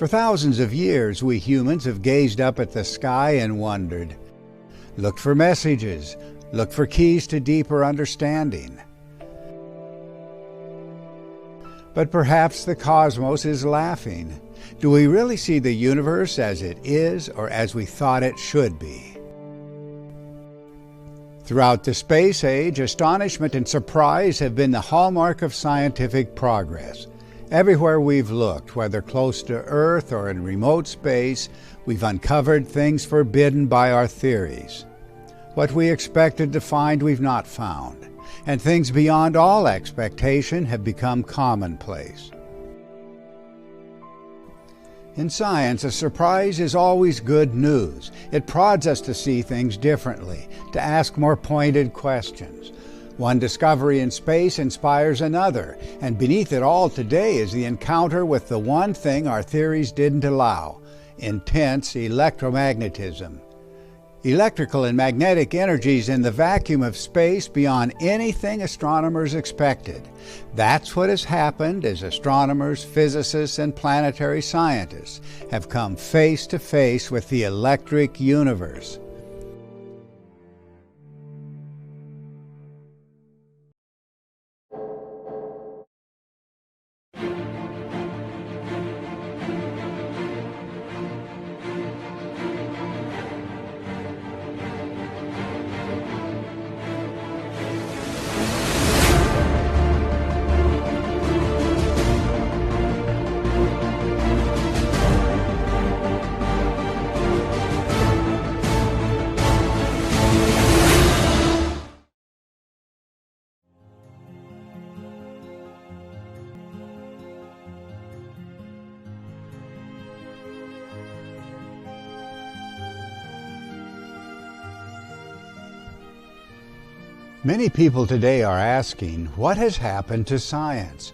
For thousands of years, we humans have gazed up at the sky and wondered, looked for messages, looked for keys to deeper understanding. But perhaps the cosmos is laughing. Do we really see the universe as it is or as we thought it should be? Throughout the space age, astonishment and surprise have been the hallmark of scientific progress. Everywhere we've looked, whether close to Earth or in remote space, we've uncovered things forbidden by our theories. What we expected to find we've not found, and things beyond all expectation have become commonplace. In science, a surprise is always good news. It prods us to see things differently, to ask more pointed questions. One discovery in space inspires another, and beneath it all today is the encounter with the one thing our theories didn't allow: intense electromagnetism. Electrical and magnetic energies in the vacuum of space beyond anything astronomers expected. That's what has happened as astronomers, physicists, and planetary scientists have come face to face with the electric universe. Many people today are asking, what has happened to science?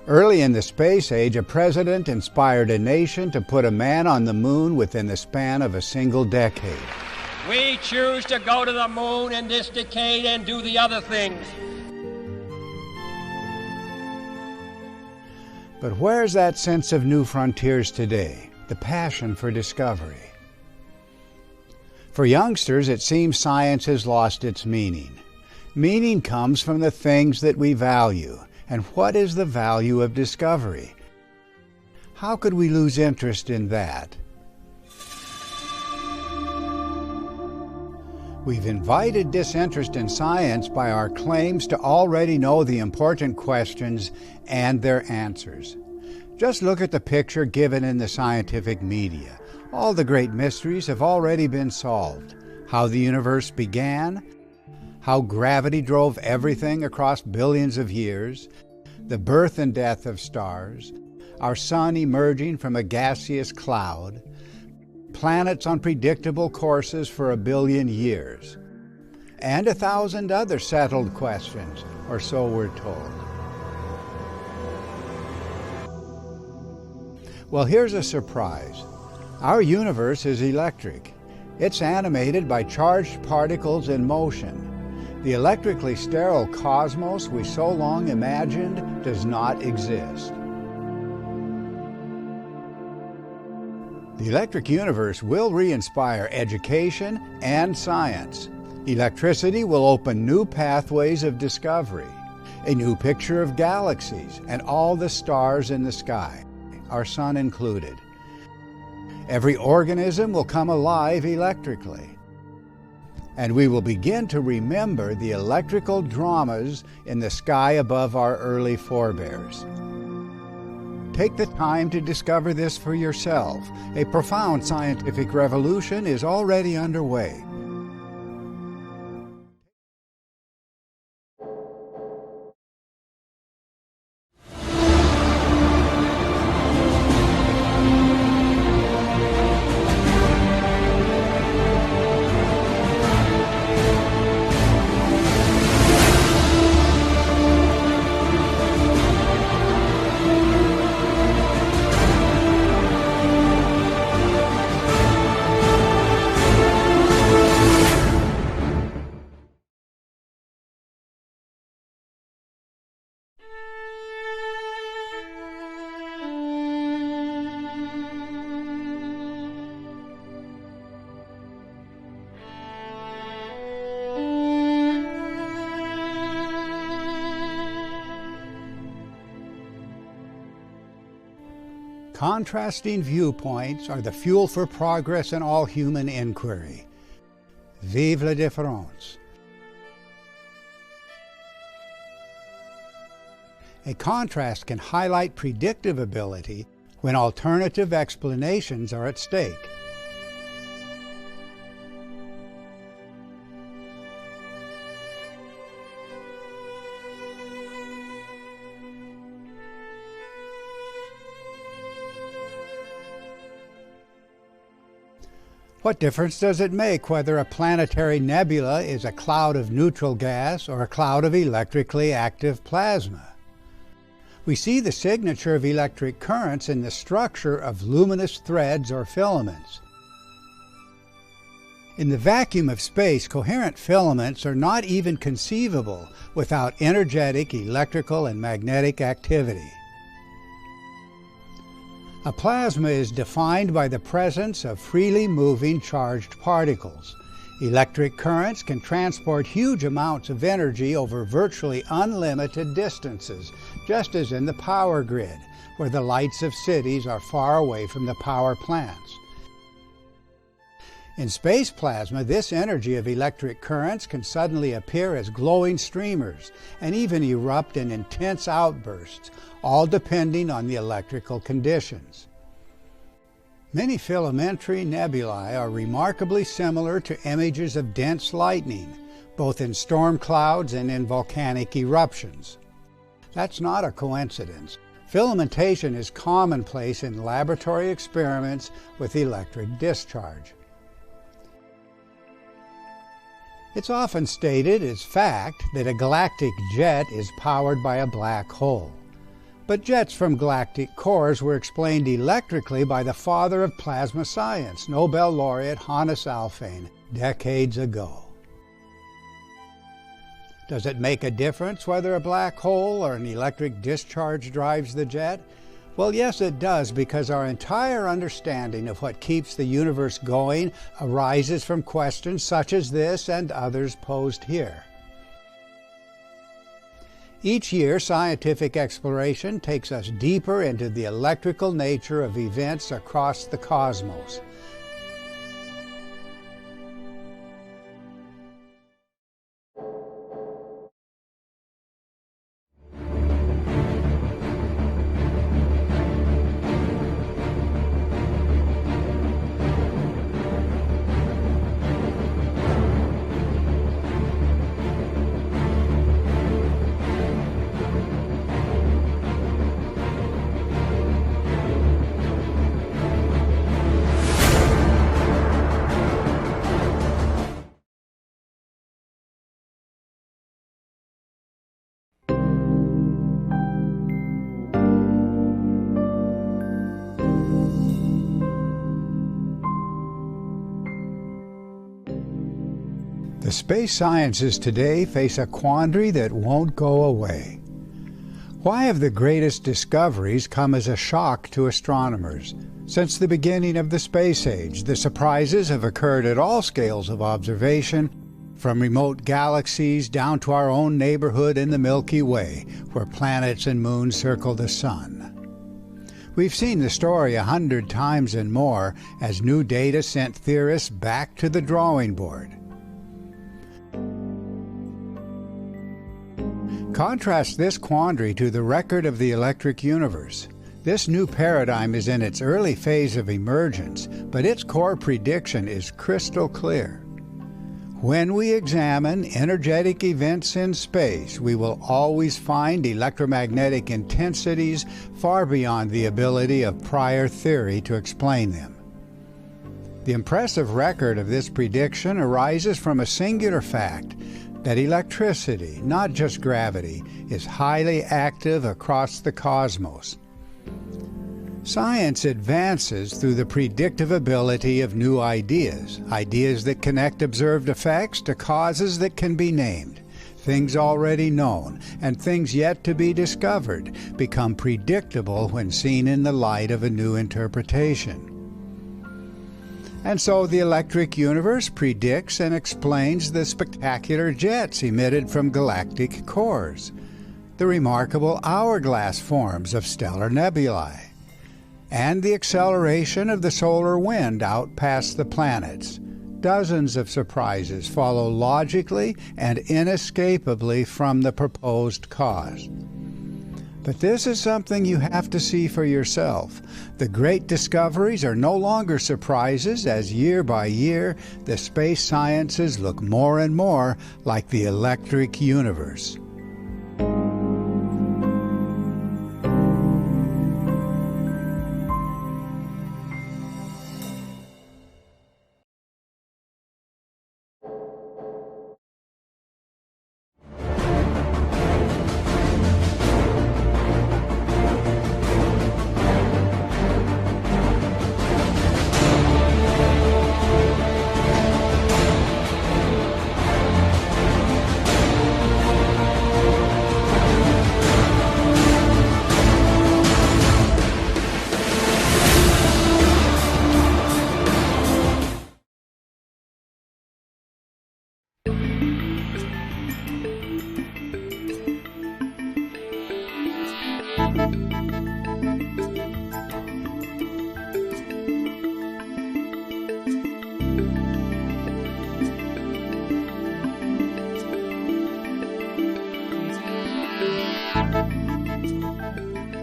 Early in the space age, a president inspired a nation to put a man on the moon within the span of a single decade. We choose to go to the moon in this decade and do the other things. But where's that sense of new frontiers today? The passion for discovery. For youngsters, it seems science has lost its meaning. Meaning comes from the things that we value. And what is the value of discovery? How could we lose interest in that? We've invited disinterest in science by our claims to already know the important questions and their answers. Just look at the picture given in the scientific media. All the great mysteries have already been solved. How the universe began, how gravity drove everything across billions of years, the birth and death of stars, our sun emerging from a gaseous cloud, planets on predictable courses for 1 billion years, and 1,000 other settled questions, or so we're told. Well, here's a surprise. Our universe is electric. It's animated by charged particles in motion. The electrically sterile cosmos we so long imagined does not exist. The electric universe will re-inspire education and science. Electricity will open new pathways of discovery, a new picture of galaxies and all the stars in the sky, our sun included. Every organism will come alive electrically. And we will begin to remember the electrical dramas in the sky above our early forebears. Take the time to discover this for yourself. A profound scientific revolution is already underway. Contrasting viewpoints are the fuel for progress in all human inquiry. Vive la différence. A contrast can highlight predictive ability when alternative explanations are at stake. What difference does it make whether a planetary nebula is a cloud of neutral gas or a cloud of electrically active plasma? We see the signature of electric currents in the structure of luminous threads or filaments. In the vacuum of space, coherent filaments are not even conceivable without energetic electrical and magnetic activity. A plasma is defined by the presence of freely moving charged particles. Electric currents can transport huge amounts of energy over virtually unlimited distances, just as in the power grid, where the lights of cities are far away from the power plants. In space plasma, this energy of electric currents can suddenly appear as glowing streamers and even erupt in intense outbursts, all depending on the electrical conditions. Many filamentary nebulae are remarkably similar to images of dense lightning, both in storm clouds and in volcanic eruptions. That's not a coincidence. Filamentation is commonplace in laboratory experiments with electric discharge. It's often stated as fact that a galactic jet is powered by a black hole. But jets from galactic cores were explained electrically by the father of plasma science, Nobel laureate Hannes Alfvén, decades ago. Does it make a difference whether a black hole or an electric discharge drives the jet? Well, yes, it does, because our entire understanding of what keeps the universe going arises from questions such as this and others posed here. Each year, scientific exploration takes us deeper into the electrical nature of events across the cosmos. The space sciences today face a quandary that won't go away. Why have the greatest discoveries come as a shock to astronomers? Since the beginning of the space age, the surprises have occurred at all scales of observation, from remote galaxies down to our own neighborhood in the Milky Way, where planets and moons circle the sun. We've seen the story 100 times and more as new data sent theorists back to the drawing board. Contrast this quandary to the record of the electric universe. This new paradigm is in its early phase of emergence, but its core prediction is crystal clear. When we examine energetic events in space, we will always find electromagnetic intensities far beyond the ability of prior theory to explain them. The impressive record of this prediction arises from a singular fact: that electricity, not just gravity, is highly active across the cosmos. Science advances through the predictive ability of new ideas that connect observed effects to causes that can be named. Things already known and things yet to be discovered become predictable when seen in the light of a new interpretation. And so the electric universe predicts and explains the spectacular jets emitted from galactic cores, the remarkable hourglass forms of stellar nebulae, and the acceleration of the solar wind out past the planets. Dozens of surprises follow logically and inescapably from the proposed cause. But this is something you have to see for yourself. The great discoveries are no longer surprises as year by year the space sciences look more and more like the electric universe.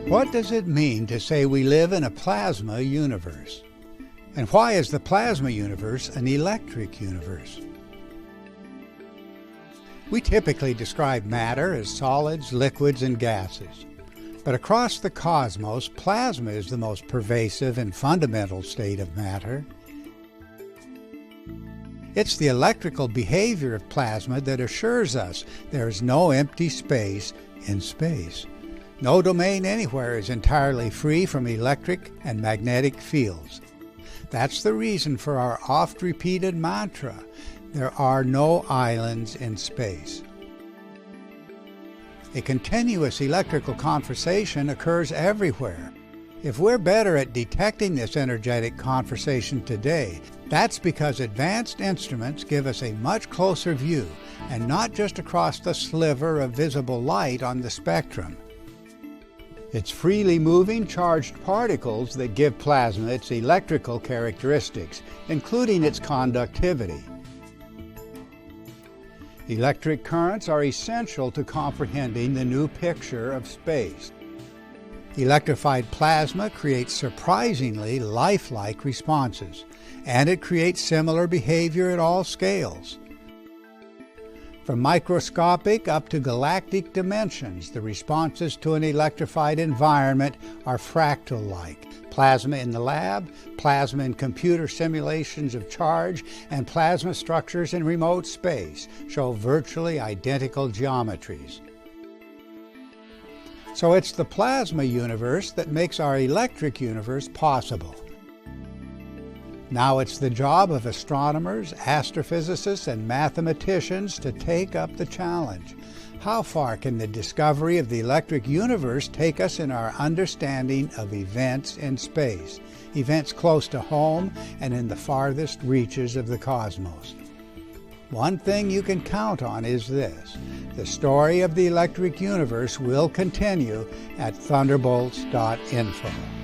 What does it mean to say we live in a plasma universe? And why is the plasma universe an electric universe? We typically describe matter as solids, liquids, and gases. But across the cosmos, plasma is the most pervasive and fundamental state of matter. It's the electrical behavior of plasma that assures us there is no empty space in space. No domain anywhere is entirely free from electric and magnetic fields. That's the reason for our oft-repeated mantra, there are no islands in space. A continuous electrical conversation occurs everywhere. If we're better at detecting this energetic conversation today, that's because advanced instruments give us a much closer view, and not just across the sliver of visible light on the spectrum. It's freely moving charged particles that give plasma its electrical characteristics, including its conductivity. Electric currents are essential to comprehending the new picture of space. Electrified plasma creates surprisingly lifelike responses, and it creates similar behavior at all scales. From microscopic up to galactic dimensions, the responses to an electrified environment are fractal-like. Plasma in the lab, plasma in computer simulations of charge, and plasma structures in remote space show virtually identical geometries. So it's the plasma universe that makes our electric universe possible. Now it's the job of astronomers, astrophysicists, and mathematicians to take up the challenge. How far can the discovery of the electric universe take us in our understanding of events in space, events close to home and in the farthest reaches of the cosmos? One thing you can count on is this: the story of the electric universe will continue at thunderbolts.info.